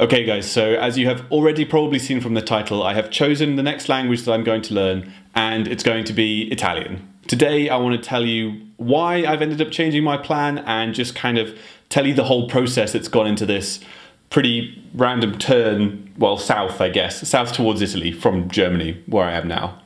Okay guys, so as you have already probably seen from the title, I have chosen the next language that I'm going to learn, and it's going to be Italian. Today I want to tell you why I've ended up changing my plan and just kind of tell you the whole process that's gone into this pretty random turn, well, south I guess, south towards Italy from Germany, where I am now.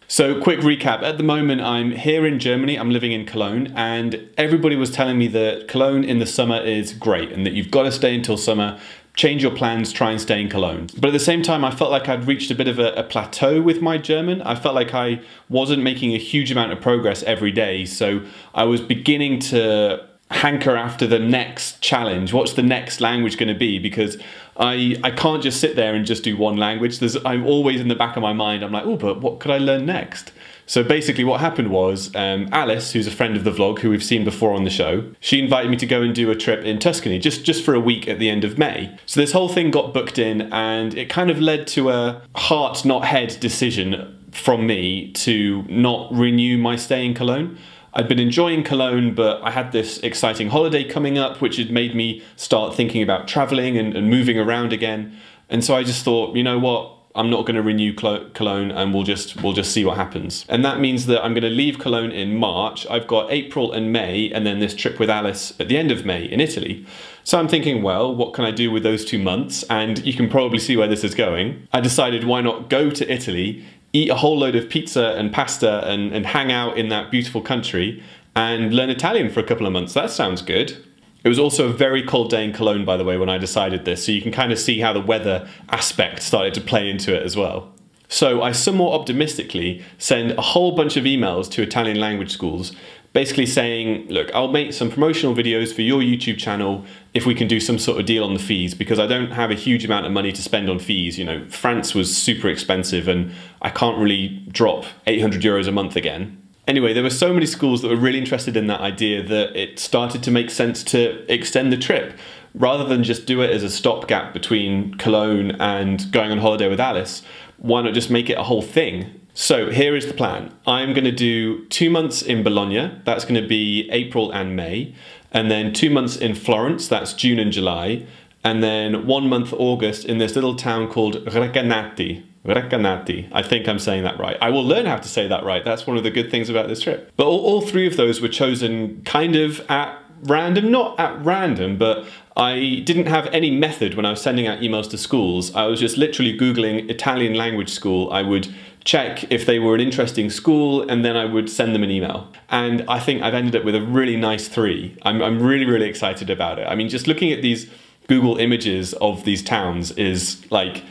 So quick recap, at the moment I'm here in Germany, I'm living in Cologne, and everybody was telling me that Cologne in the summer is great and that you've got to stay until summer, change your plans, try and stay in Cologne. But at the same time I felt like I'd reached a bit of a plateau with my German. I felt like I wasn't making a huge amount of progress every day, so I was beginning to hanker after the next challenge. What's the next language going to be? Because I can't just sit there and just do one language. I'm always in the back of my mind, I'm like, oh, but what could I learn next? So basically what happened was Alice, who's a friend of the vlog, who we've seen before on the show, she invited me to go and do a trip in Tuscany, just for a week at the end of May. So this whole thing got booked in, and it kind of led to a heart, not head decision from me to not renew my stay in Cologne. I'd been enjoying Cologne, but I had this exciting holiday coming up, which had made me start thinking about traveling and moving around again. And so I just thought, you know what? I'm not going to renew Cologne, and we'll just see what happens. And that means that I'm going to leave Cologne in March. I've got April and May, and then this trip with Alice at the end of May in Italy. So I'm thinking, well, what can I do with those 2 months? And you can probably see where this is going. I decided, why not go to Italy, eat a whole load of pizza and pasta and hang out in that beautiful country and learn Italian for a couple of months. That sounds good. It was also a very cold day in Cologne, by the way, when I decided this, so you can kind of see how the weather aspect started to play into it as well. So I somewhat optimistically send a whole bunch of emails to Italian language schools, basically saying, look, I'll make some promotional videos for your YouTube channel if we can do some sort of deal on the fees, because I don't have a huge amount of money to spend on fees. You know, France was super expensive and I can't really drop 800 euros a month again. Anyway, there were so many schools that were really interested in that idea that it started to make sense to extend the trip. Rather than just do it as a stopgap between Cologne and going on holiday with Alice, why not just make it a whole thing? So here is the plan. I'm going to do 2 months in Bologna, that's going to be April and May, and then 2 months in Florence, that's June and July, and then 1 month August in this little town called Recanati. Recanati. I think I'm saying that right. I will learn how to say that right. That's one of the good things about this trip. But all 3 of those were chosen kind of at random, not at random, but I didn't have any method when I was sending out emails to schools. I was just literally Googling Italian language school. I would check if they were an interesting school, and then I would send them an email. And I think I've ended up with a really nice 3. I'm really, really excited about it. I mean, just looking at these Google images of these towns is like,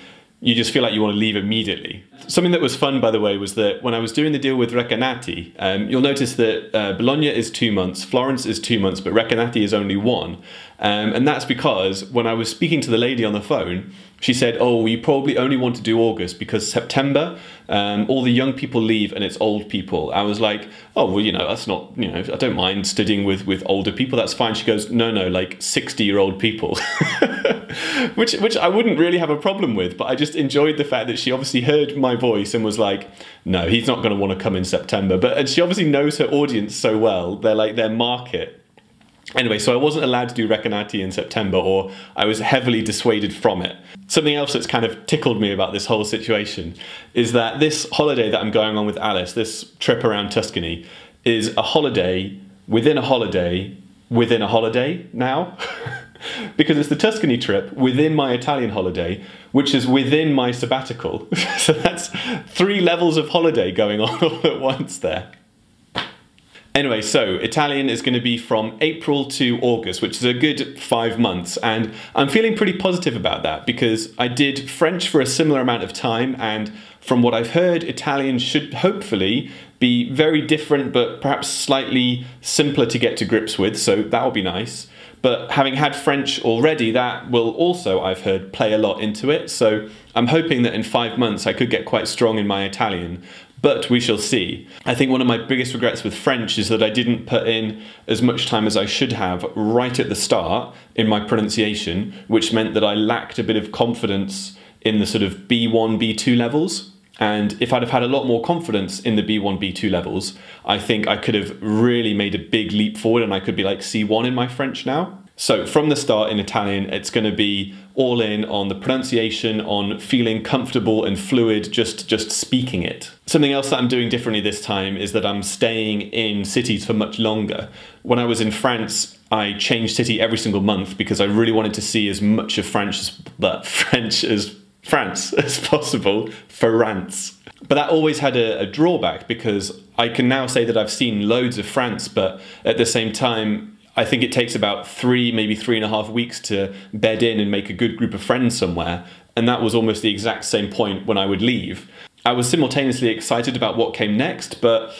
you just feel like you want to leave immediately. Something that was fun, by the way, was that when I was doing the deal with Recanati, you'll notice that Bologna is 2 months, Florence is 2 months, but Recanati is only 1. And that's because when I was speaking to the lady on the phone, she said, oh, you probably only want to do August because September, all the young people leave and it's old people. I was like, oh, well, you know, that's not, you know, I don't mind studying with older people, that's fine. She goes, no, like 60-year-old people. which I wouldn't really have a problem with, but I just enjoyed the fact that she obviously heard my voice and was like, no, he's not going to want to come in September. And she obviously knows her audience so well, they're like their market. Anyway, so I wasn't allowed to do Recanati in September, or I was heavily dissuaded from it. Something else that's kind of tickled me about this whole situation is that this holiday that I'm going on with Alice, this trip around Tuscany, is a holiday within a holiday within a holiday now. Because it's the Tuscany trip within my Italian holiday, which is within my sabbatical. So that's 3 levels of holiday going on all at once there. Anyway, so Italian is going to be from April to August, which is a good 5 months, and I'm feeling pretty positive about that because I did French for a similar amount of time, and from what I've heard, Italian should hopefully be very different but perhaps slightly simpler to get to grips with, so that will be nice. But having had French already, that will also, I've heard, play a lot into it, so I'm hoping that in 5 months I could get quite strong in my Italian. But we shall see. I think one of my biggest regrets with French is that I didn't put in as much time as I should have right at the start in my pronunciation, which meant that I lacked a bit of confidence in the sort of B1, B2 levels. And if I'd have had a lot more confidence in the B1, B2 levels, I think I could have really made a big leap forward and I could be like C1 in my French now. So from the start in Italian, it's going to be all in on the pronunciation, on feeling comfortable and fluid, just speaking it. Something else that I'm doing differently this time is that I'm staying in cities for much longer. When I was in France, I changed city every single month because I really wanted to see as much of France as possible. France. But that always had a drawback, because I can now say that I've seen loads of France, but at the same time, I think it takes about 3, maybe 3.5 weeks to bed in and make a good group of friends somewhere. And that was almost the exact same point when I would leave. I was simultaneously excited about what came next, but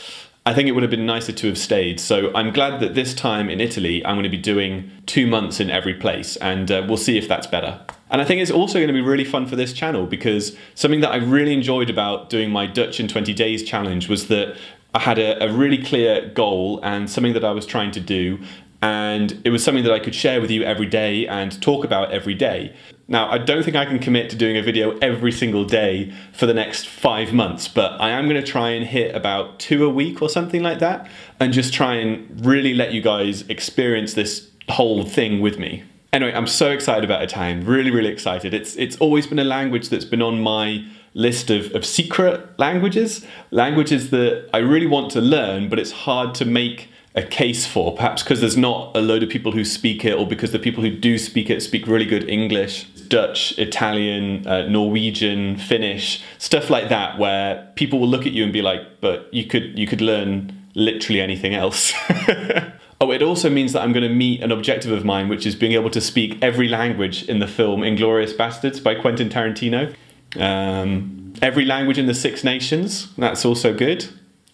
I think it would have been nicer to have stayed. So I'm glad that this time in Italy, I'm going to be doing 2 months in every place, and we'll see if that's better. And I think it's also going to be really fun for this channel, because something that I really enjoyed about doing my Dutch in 20 days challenge was that I had a really clear goal and something that I was trying to do, and it was something that I could share with you every day and talk about every day. Now, I don't think I can commit to doing a video every single day for the next 5 months, but I am going to try and hit about 2 a week or something like that, and just try and really let you guys experience this whole thing with me. Anyway, I'm so excited about Italian, really excited. It's always been a language that's been on my list of secret languages that I really want to learn, but it's hard to make a case for, perhaps because there's not a load of people who speak it, or because the people who do speak it speak really good English, Dutch, Italian, Norwegian, Finnish, stuff like that, where people will look at you and be like, but you could learn literally anything else. Oh, it also means that I'm going to meet an objective of mine, which is being able to speak every language in the film Inglourious Basterds by Quentin Tarantino. Every language in the 6 nations, that's also good.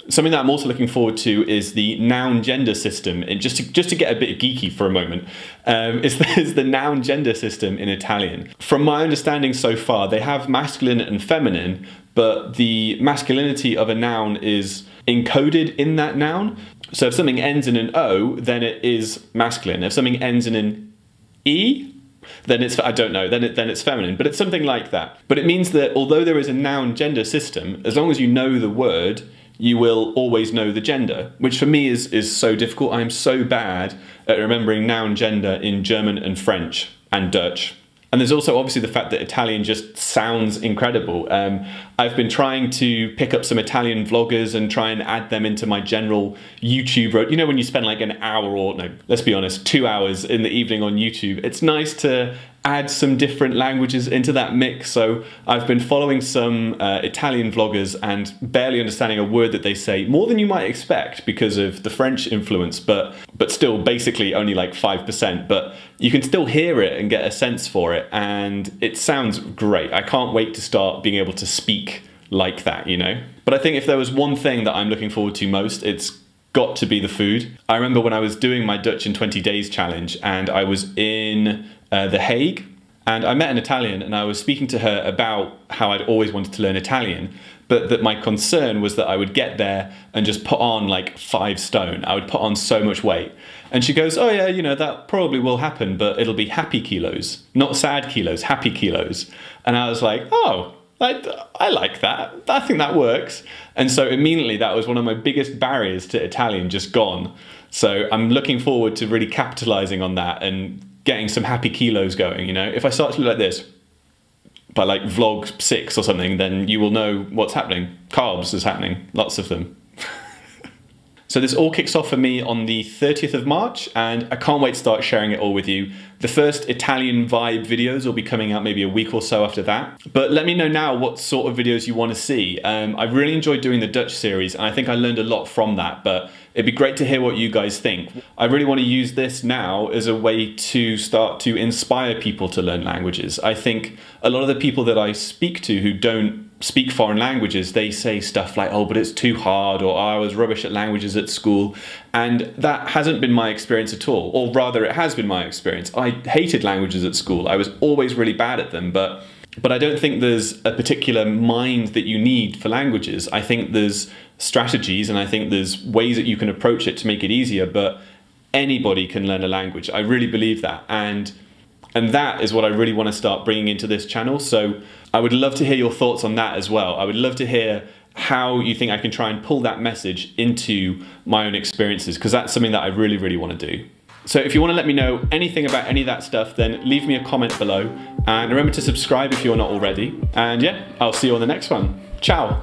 Something that I'm also looking forward to is the noun-gender system. And just to get a bit geeky for a moment, is the noun-gender system in Italian. From my understanding so far, they have masculine and feminine, but the masculinity of a noun is encoded in that noun. So if something ends in an O, then it is masculine. If something ends in an E, then it's, I don't know, then it's feminine, but it's something like that. But it means that although there is a noun-gender system, as long as you know the word, you will always know the gender, which for me is so difficult. I'm so bad at remembering noun gender in German and French and Dutch. And there's also obviously the fact that Italian just sounds incredible. I've been trying to pick up some Italian vloggers and try and add them into my general YouTube road. You know, when you spend like an hour, or no, let's be honest, 2 hours in the evening on YouTube, it's nice to add some different languages into that mix. So I've been following some Italian vloggers and barely understanding a word that they say, more than you might expect because of the French influence, but still basically only like 5%, but you can still hear it and get a sense for it, and it sounds great. I can't wait to start being able to speak like that, you know? But I think if there was one thing that I'm looking forward to most, it's got to be the food. I remember when I was doing my Dutch in 20 days challenge, and I was in The Hague, and I met an Italian, and I was speaking to her about how I'd always wanted to learn Italian, but that my concern was that I would get there and just put on like 5 stone. I would put on so much weight. And she goes, oh yeah, you know, that probably will happen, but it'll be happy kilos, not sad kilos, happy kilos. And I was like, oh, I like that. I think that works. And so immediately that was one of my biggest barriers to Italian just gone. So I'm looking forward to really capitalizing on that and getting some happy kilos going, you know? If I start to look like this by like vlog 6 or something, then you will know what's happening. Carbs is happening, lots of them. So this all kicks off for me on the 30th of March, and I can't wait to start sharing it all with you. The first Italian vibe videos will be coming out maybe a week or so after that. But let me know now what sort of videos you want to see. I really enjoyed doing the Dutch series, and I think I learned a lot from that, but it'd be great to hear what you guys think. I really want to use this now as a way to start to inspire people to learn languages. I think a lot of the people that I speak to who don't speak foreign languages, they say stuff like, oh, but it's too hard, or oh, I was rubbish at languages at school. And that hasn't been my experience at all. Or rather, it has been my experience. I hated languages at school. I was always really bad at them, but I don't think there's a particular mind that you need for languages. I think there's strategies, and I think there's ways that you can approach it to make it easier, but anybody can learn a language. I really believe that. And that is what I really want to start bringing into this channel. So I would love to hear your thoughts on that as well. I would love to hear how you think I can try and pull that message into my own experiences, because that's something that I really want to do. So if you want to let me know anything about any of that stuff, then leave me a comment below. And remember to subscribe if you're not already. And yeah, I'll see you on the next one. Ciao.